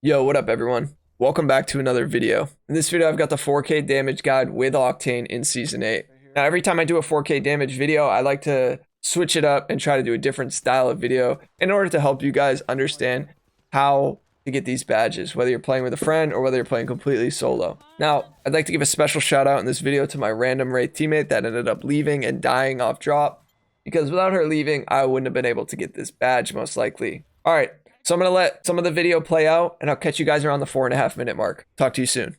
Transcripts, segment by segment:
Yo, what up everyone? Welcome back to another video. In this video, I've got the 4K damage guide with Octane in Season 8. Now, every time I do a 4K damage video, I like to switch it up and try to do a different style of video in order to help you guys understand how to get these badges, whether you're playing with a friend or whether you're playing completely solo. Now, I'd like to give a special shout out in this video to my random Wraith teammate that ended up leaving and dying off drop, because without her leaving, I wouldn't have been able to get this badge most likely. All right. So I'm going to let some of the video play out, and I'll catch you guys around the 4.5 minute mark. Talk to you soon.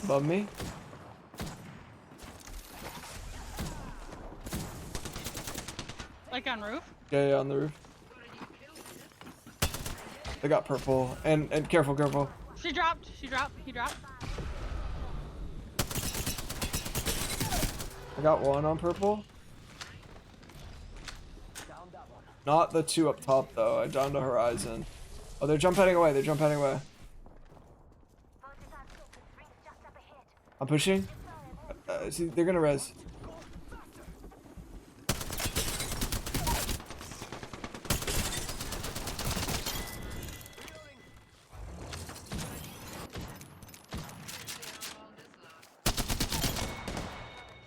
Above me. Like on roof? Yeah, on the roof. They got purple. And careful, careful. She dropped. He dropped. I got one on purple. Not the two up top, though. I downed the horizon. Oh, they're jump heading away. I'm pushing. See, they're gonna res.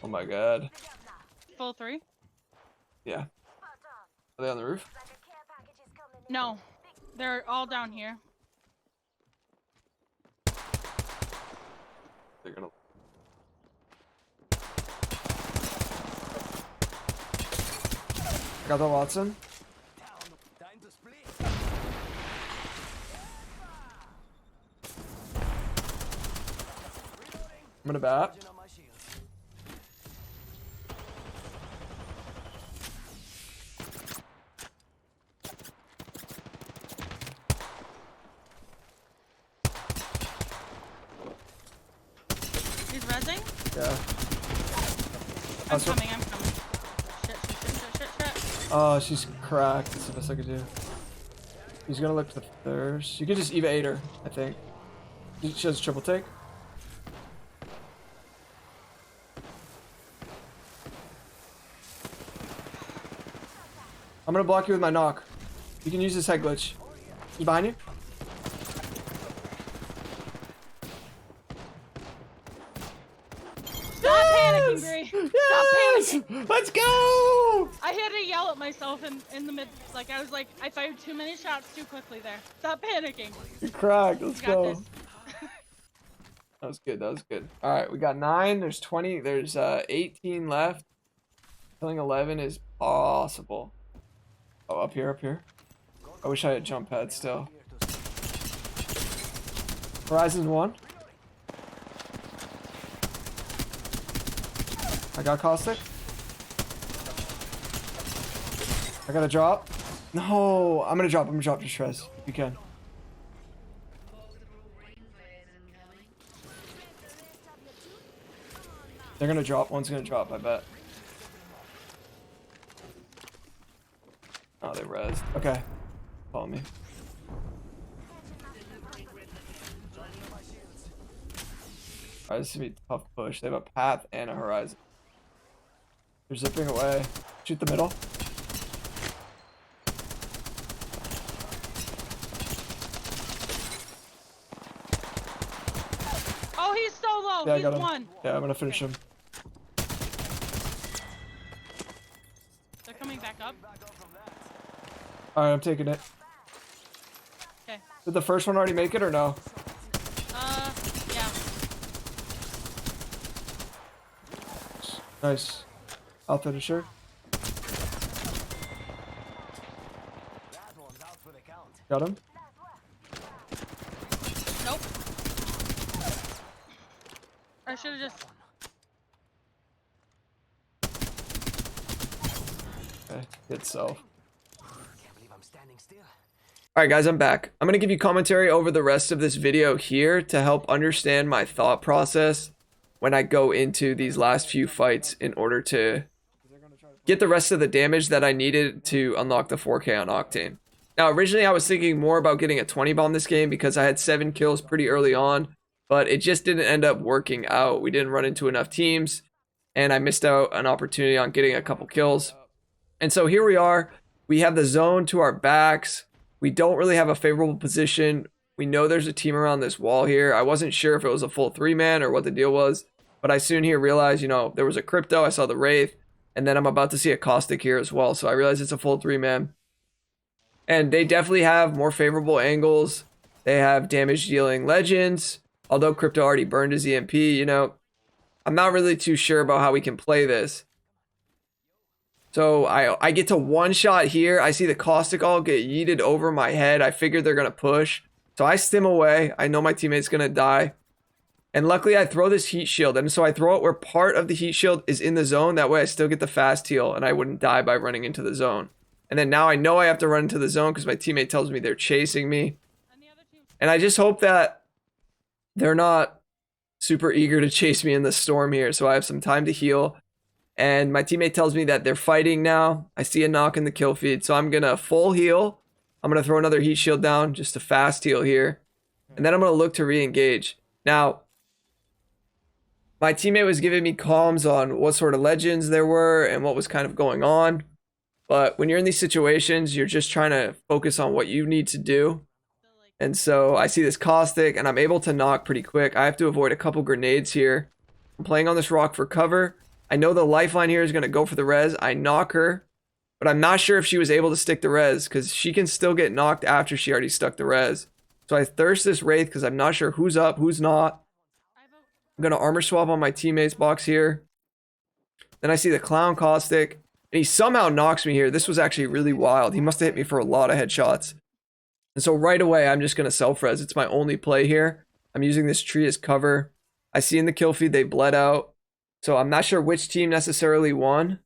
Oh my god. Full 3? Yeah. Are they on the roof? No. They're all down here. They're gonna. I got the Watson. I'm gonna bat. He's rezzing? Yeah. I'm coming. Shit. Oh, she's cracked. That's the best I could do. He's gonna look to the thirst. You can just Eva 8 her, I think. She has triple take. I'm gonna block you with my knock. You can use this head glitch. He's behind you. Stop panicking, Bree! Stop panicking! Let's go! I had to yell at myself in the mid. Like, I was like, I fired too many shots too quickly there. Stop panicking. You're cracked. Let's You got go. this. That was good. That was good. All right, we got 9. There's 20. There's 18 left. Killing 11 is possible. Oh, up here, up here. I wish I had jump pad still. Horizon's 1. I got caustic. I got a drop. No, I'm gonna drop to stress. If you can. They're gonna drop. One's gonna drop, I bet. Oh, they rezzed. Okay. Follow me. Alright, this is gonna be a tough push. They have a path and a horizon. They're zipping away. Shoot the middle. Oh, he's so low. Yeah, I He's got him. one. Yeah, I'm gonna finish him. They're coming back up. Alright, I'm taking it. Okay. Did the first one already make it or no? Yeah. Nice. I'll finish her. Got him. Nope. I should have just. Okay, good self. Alright guys, I'm back. I'm going to give you commentary over the rest of this video here to help understand my thought process when I go into these last few fights in order to get the rest of the damage that I needed to unlock the 4K on Octane. Now originally I was thinking more about getting a 20 bomb this game because I had 7 kills pretty early on, but it just didn't end up working out. We didn't run into enough teams and I missed out an opportunity on getting a couple kills. And so here we are. We have the zone to our backs. We don't really have a favorable position. We know there's a team around this wall here. I wasn't sure if it was a full 3-man or what the deal was, but I soon here realized, you know, there was a crypto. I saw the Wraith, and then I'm about to see a caustic here as well. So I realized it's a full 3-man. And they definitely have more favorable angles. They have damage dealing legends. Although crypto already burned his EMP, you know, I'm not really too sure about how we can play this. So I get to one shot here. I see the caustic all get yeeted over my head. I figured they're going to push. So I stim away. I know my teammate's going to die. And luckily I throw this heat shield. And so I throw it where part of the heat shield is in the zone. That way I still get the fast heal and I wouldn't die by running into the zone. And then now I know I have to run into the zone because my teammate tells me they're chasing me. And I just hope that they're not super eager to chase me in the storm here. So I have some time to heal. And my teammate tells me that they're fighting now. I see a knock in the kill feed. So I'm going to full heal. I'm going to throw another heat shield down. Just a fast heal here. And then I'm going to look to re-engage. Now, my teammate was giving me comms on what sort of legends there were and what was kind of going on. But when you're in these situations, you're just trying to focus on what you need to do. And so I see this caustic and I'm able to knock pretty quick. I have to avoid a couple grenades here. I'm playing on this rock for cover. I know the lifeline here is going to go for the res. I knock her, but I'm not sure if she was able to stick the res because she can still get knocked after she already stuck the res. So I thirst this Wraith because I'm not sure who's up, who's not. I'm going to armor swap on my teammate's box here. Then I see the clown caustic and he somehow knocks me here. This was actually really wild. He must have hit me for a lot of headshots. And so right away, I'm just going to self-res. It's my only play here. I'm using this tree as cover. I see in the kill feed they bled out. So I'm not sure which team necessarily won.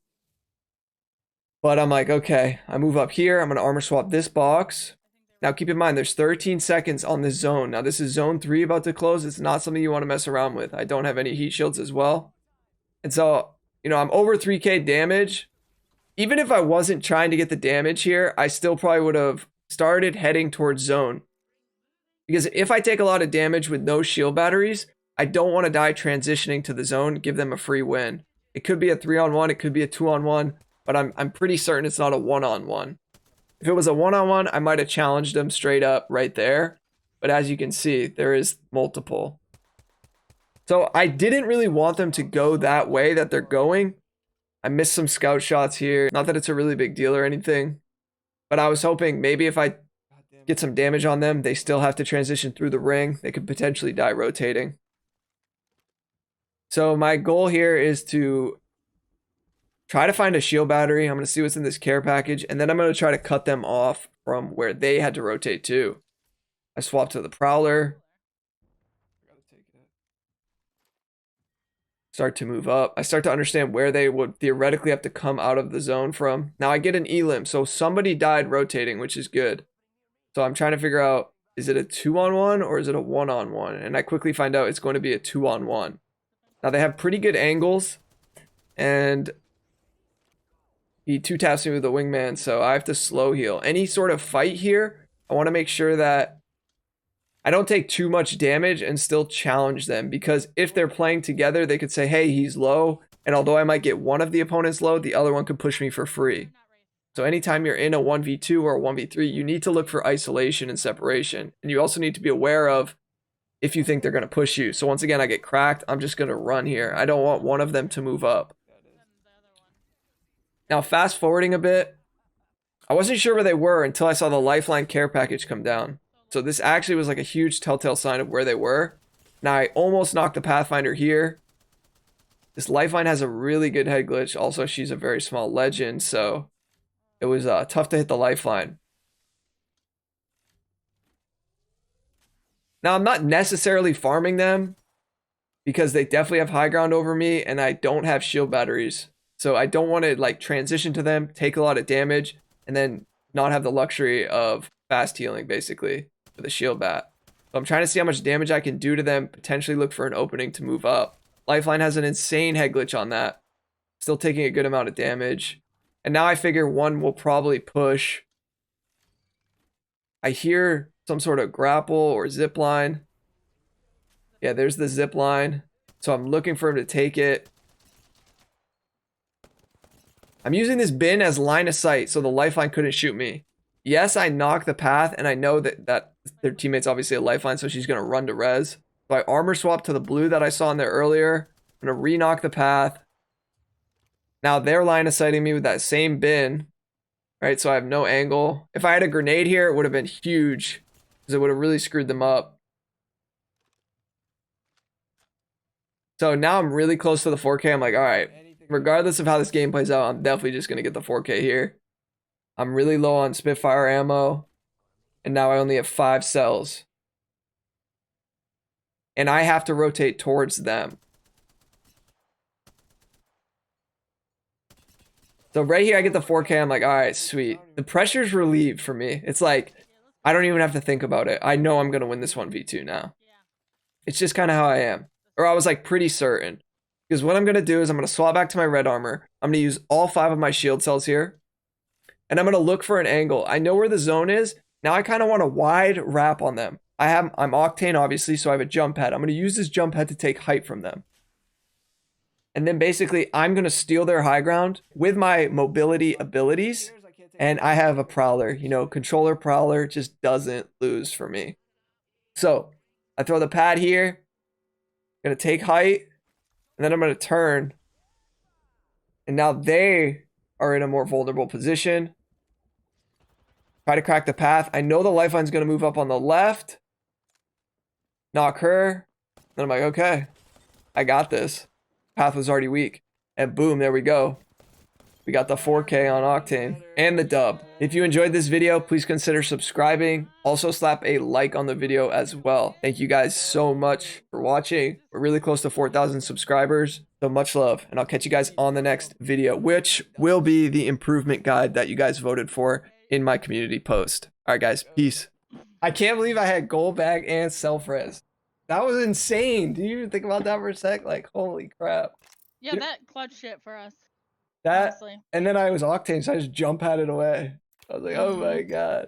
But I'm like, okay, I move up here. I'm going to armor swap this box. Now keep in mind, there's 13 seconds on this zone. Now this is zone 3 about to close. It's not something you want to mess around with. I don't have any heat shields as well. And so, you know, I'm over 3k damage. Even if I wasn't trying to get the damage here, I still probably would have started heading towards zone. Because if I take a lot of damage with no shield batteries, I don't want to die transitioning to the zone, give them a free win. It could be a 3-on-1, it could be a 2-on-1, but I'm pretty certain it's not a 1-on-1. If it was a 1-on-1, I might have challenged them straight up right there. But as you can see, there is multiple. So I didn't really want them to go that way that they're going. I missed some scout shots here. Not that it's a really big deal or anything. But I was hoping maybe if I get some damage on them, they still have to transition through the ring. They could potentially die rotating. So my goal here is to try to find a shield battery. I'm going to see what's in this care package. And then I'm going to try to cut them off from where they had to rotate to. I swap to the Prowler. Start to move up. I start to understand where they would theoretically have to come out of the zone from. Now I get an elim. So somebody died rotating, which is good. So I'm trying to figure out, is it a 2-on-1 or is it a 1-on-1? And I quickly find out it's going to be a 2-on-1. Now they have pretty good angles, and he 2-taps me with the wingman, so I have to slow heal. Any sort of fight here, I want to make sure that I don't take too much damage and still challenge them, because if they're playing together, they could say, hey, he's low, and although I might get one of the opponents low, the other one could push me for free. So anytime you're in a 1v2 or a 1v3, you need to look for isolation and separation, and you also need to be aware of if you think they're going to push you. So once again, I get cracked. I'm just going to run here. I don't want one of them to move up. Now, fast forwarding a bit, I wasn't sure where they were until I saw the lifeline care package come down. So this actually was like a huge telltale sign of where they were. Now, I almost knocked the Pathfinder here. This lifeline has a really good head glitch. Also, she's a very small legend, so it was tough to hit the lifeline. Now, I'm not necessarily farming them because they definitely have high ground over me and I don't have shield batteries. So I don't want to like transition to them, take a lot of damage, and then not have the luxury of fast healing basically with a shield bat. So I'm trying to see how much damage I can do to them, potentially look for an opening to move up. Lifeline has an insane head glitch on that. Still taking a good amount of damage. And now I figure one will probably push. I hear some sort of grapple or zip line. Yeah, there's the zip line. So I'm looking for him to take it. I'm using this bin as line of sight so the lifeline couldn't shoot me. yes, I knock the path, and I know that their teammate's obviously a lifeline, so she's going to run to res. So I armor swap to the blue that I saw in there earlier. I'm going to re-knock the path. Now they're line of sighting me with that same bin, right? So I have no angle. If I had a grenade here, it would have been huge because it would have really screwed them up. So now I'm really close to the 4K. I'm like, all right, regardless of how this game plays out, I'm definitely just going to get the 4K here. I'm really low on Spitfire ammo. And now I only have 5 cells. And I have to rotate towards them. So right here, I get the 4K. I'm like, all right, sweet. The pressure's relieved for me. It's like, I don't even have to think about it. I know I'm going to win this 1v2 now. It's just kind of how I am. Or I was like pretty certain. Because what I'm going to do is I'm going to swap back to my red armor. I'm going to use all 5 of my shield cells here. And I'm going to look for an angle. I know where the zone is. Now I kind of want a wide wrap on them. I'm Octane, obviously, so I have a jump pad. I'm going to use this jump pad to take height from them. And then basically, I'm going to steal their high ground with my mobility abilities. And I have a Prowler. You know, controller Prowler just doesn't lose for me. So, I throw the pad here. Going to take height. And then I'm going to turn. And now they are in a more vulnerable position. Try to crack the path. I know the lifeline's going to move up on the left. Knock her. Then I'm like, okay, I got this. Path was already weak. And boom, there we go. We got the 4K on Octane and the dub. If you enjoyed this video, please consider subscribing. Also slap a like on the video as well. Thank you guys so much for watching. We're really close to 4,000 subscribers. So much love. And I'll catch you guys on the next video, which will be the improvement guide that you guys voted for in my community post. All right, guys. Peace. I can't believe I had gold bag and self-res. That was insane. Do you even think about that for a sec? Like, holy crap. Yeah, that clutch shit for us. That, Honestly. and then I was Octane, so I just jump at it away. I was like, oh my god.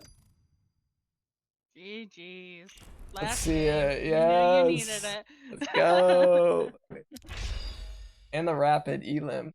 GG's. Let's see it. You knew you needed Yes. it. Let's go. And the rapid elim.